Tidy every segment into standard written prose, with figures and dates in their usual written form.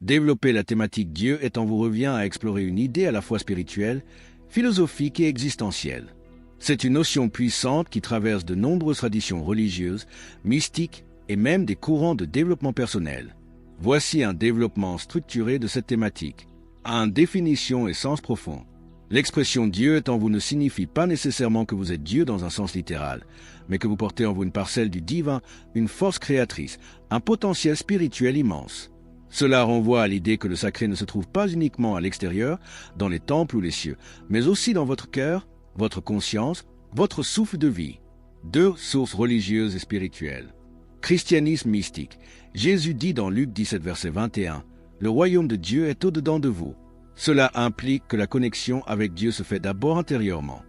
Développer la thématique Dieu est en vous revient à explorer une idée à la fois spirituelle, philosophique et existentielle. C'est une notion puissante qui traverse de nombreuses traditions religieuses, mystiques et même des courants de développement personnel. Voici un développement structuré de cette thématique. 1. Définition et sens profond. L'expression Dieu est en vous ne signifie pas nécessairement que vous êtes Dieu dans un sens littéral, mais que vous portez en vous une parcelle du divin, une force créatrice, un potentiel spirituel immense. Cela renvoie à l'idée que le sacré ne se trouve pas uniquement à l'extérieur, dans les temples ou les cieux, mais aussi dans votre cœur, votre conscience, votre souffle de vie. 2. Sources religieuses et spirituelles. Christianisme mystique. Jésus dit dans Luc 17, verset 21, « Le royaume de Dieu est au-dedans de vous ». Cela implique que la connexion avec Dieu se fait d'abord intérieurement.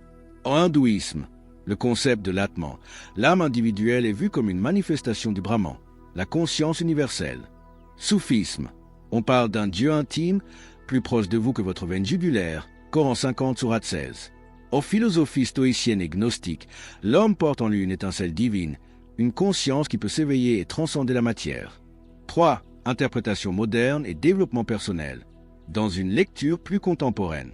En hindouisme, le concept de l'Atman, l'âme individuelle est vue comme une manifestation du Brahman, la conscience universelle. Soufisme, on parle d'un Dieu intime, plus proche de vous que votre veine jugulaire, Coran 50, sourate 16. En philosophie stoïcienne et gnostique, l'homme porte en lui une étincelle divine, une conscience qui peut s'éveiller et transcender la matière. 3. Interprétation moderne et développement personnel. Dans une lecture plus contemporaine.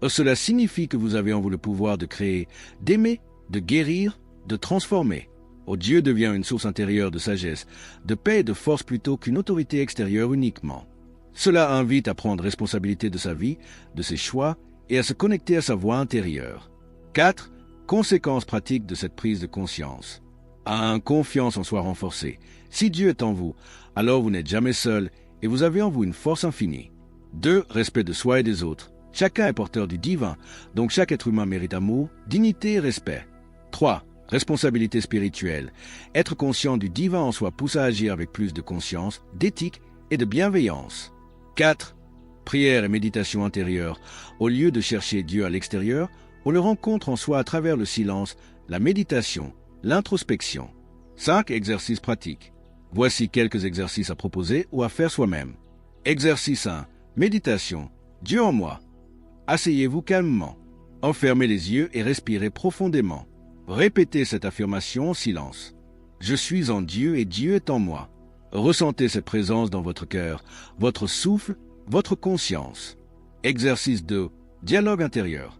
Cela signifie que vous avez en vous le pouvoir de créer, d'aimer, de guérir, de transformer. Dieu devient une source intérieure de sagesse, de paix et de force plutôt qu'une autorité extérieure uniquement. Cela invite à prendre responsabilité de sa vie, de ses choix et à se connecter à sa voix intérieure. 4. Conséquences pratiques de cette prise de conscience. 1. Confiance en soi renforcée. Si Dieu est en vous, alors vous n'êtes jamais seul et vous avez en vous une force infinie. 2. Respect de soi et des autres. Chacun est porteur du divin, donc chaque être humain mérite amour, dignité et respect. 3. Responsabilité spirituelle. Être conscient du divin en soi pousse à agir avec plus de conscience, d'éthique et de bienveillance. 4. Prière et méditation intérieure. Au lieu de chercher Dieu à l'extérieur, on le rencontre en soi à travers le silence, la méditation, l'introspection. 5. Exercices pratiques. Voici quelques exercices à proposer ou à faire soi-même. Exercice 1. Méditation. Dieu en moi. Asseyez-vous calmement. Enfermez les yeux et respirez profondément. Répétez cette affirmation en silence. Je suis en Dieu et Dieu est en moi. Ressentez cette présence dans votre cœur, votre souffle, votre conscience. Exercice 2. Dialogue intérieur.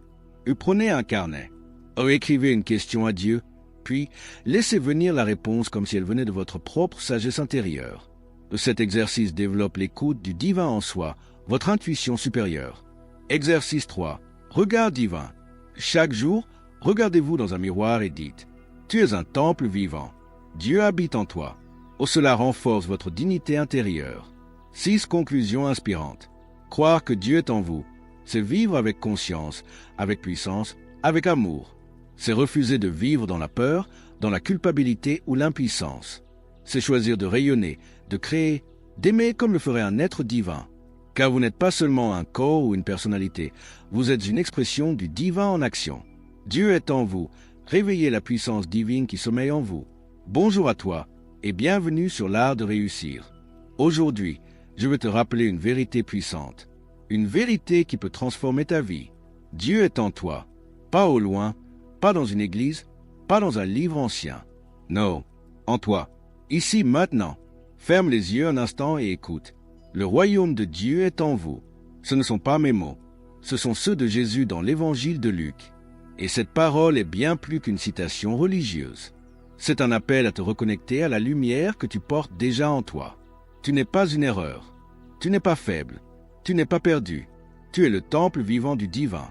Prenez un carnet. Écrivez une question à Dieu, puis laissez venir la réponse comme si elle venait de votre propre sagesse intérieure. Cet exercice développe l'écoute du divin en soi, votre intuition supérieure. Exercice 3. Regard divin. Chaque jour, regardez-vous dans un miroir et dites « Tu es un temple vivant. Dieu habite en toi. » Cela renforce votre dignité intérieure. 6. Conclusions inspirantes. Croire que Dieu est en vous, c'est vivre avec conscience, avec puissance, avec amour. C'est refuser de vivre dans la peur, dans la culpabilité ou l'impuissance. C'est choisir de rayonner, de créer, d'aimer comme le ferait un être divin. Car vous n'êtes pas seulement un corps ou une personnalité, vous êtes une expression du divin en action. Dieu est en vous, réveillez la puissance divine qui sommeille en vous. Bonjour à toi et bienvenue sur l'art de réussir. Aujourd'hui, je veux te rappeler une vérité puissante, une vérité qui peut transformer ta vie. Dieu est en toi, pas au loin, pas dans une église, pas dans un livre ancien. Non, en toi, ici maintenant. Ferme les yeux un instant et écoute. Le royaume de Dieu est en vous. Ce ne sont pas mes mots, ce sont ceux de Jésus dans l'évangile de Luc. Et cette parole est bien plus qu'une citation religieuse. C'est un appel à te reconnecter à la lumière que tu portes déjà en toi. Tu n'es pas une erreur. Tu n'es pas faible. Tu n'es pas perdu. Tu es le temple vivant du divin.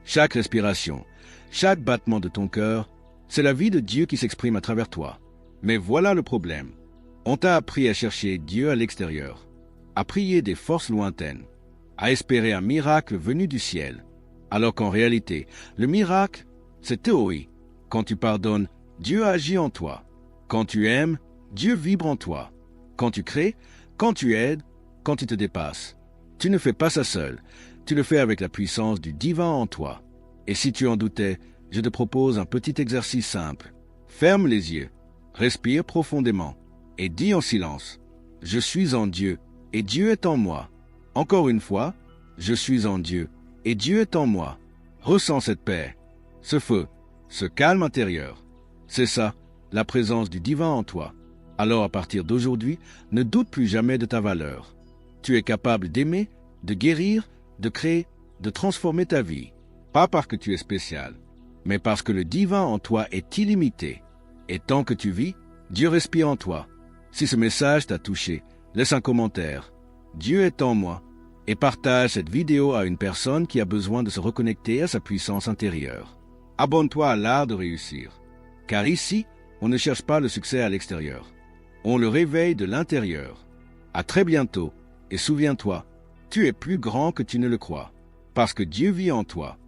Chaque respiration, chaque battement de ton cœur, c'est la vie de Dieu qui s'exprime à travers toi. Mais voilà le problème. On t'a appris à chercher Dieu à l'extérieur, à prier des forces lointaines, à espérer un miracle venu du ciel. Alors qu'en réalité, le miracle, c'est théorie. Quand tu pardonnes, Dieu agit en toi. Quand tu aimes, Dieu vibre en toi. Quand tu crées, quand tu aides, quand tu te dépasses. Tu ne fais pas ça seul, tu le fais avec la puissance du divin en toi. Et si tu en doutais, je te propose un petit exercice simple. Ferme les yeux, respire profondément et dis en silence « Je suis en Dieu et Dieu est en moi ». Encore une fois, « Je suis en Dieu et Dieu est en moi ». Ressens cette paix, ce feu, ce calme intérieur. C'est ça, la présence du divin en toi. Alors à partir d'aujourd'hui, ne doute plus jamais de ta valeur. Tu es capable d'aimer, de guérir, de créer, de transformer ta vie. Pas parce que tu es spécial, mais parce que le divin en toi est illimité. Et tant que tu vis, Dieu respire en toi. Si ce message t'a touché, laisse un commentaire. Dieu est en moi. Et partage cette vidéo à une personne qui a besoin de se reconnecter à sa puissance intérieure. Abonne-toi à l'art de réussir. Car ici, on ne cherche pas le succès à l'extérieur. On le réveille de l'intérieur. À très bientôt. Et souviens-toi, tu es plus grand que tu ne le crois. Parce que Dieu vit en toi.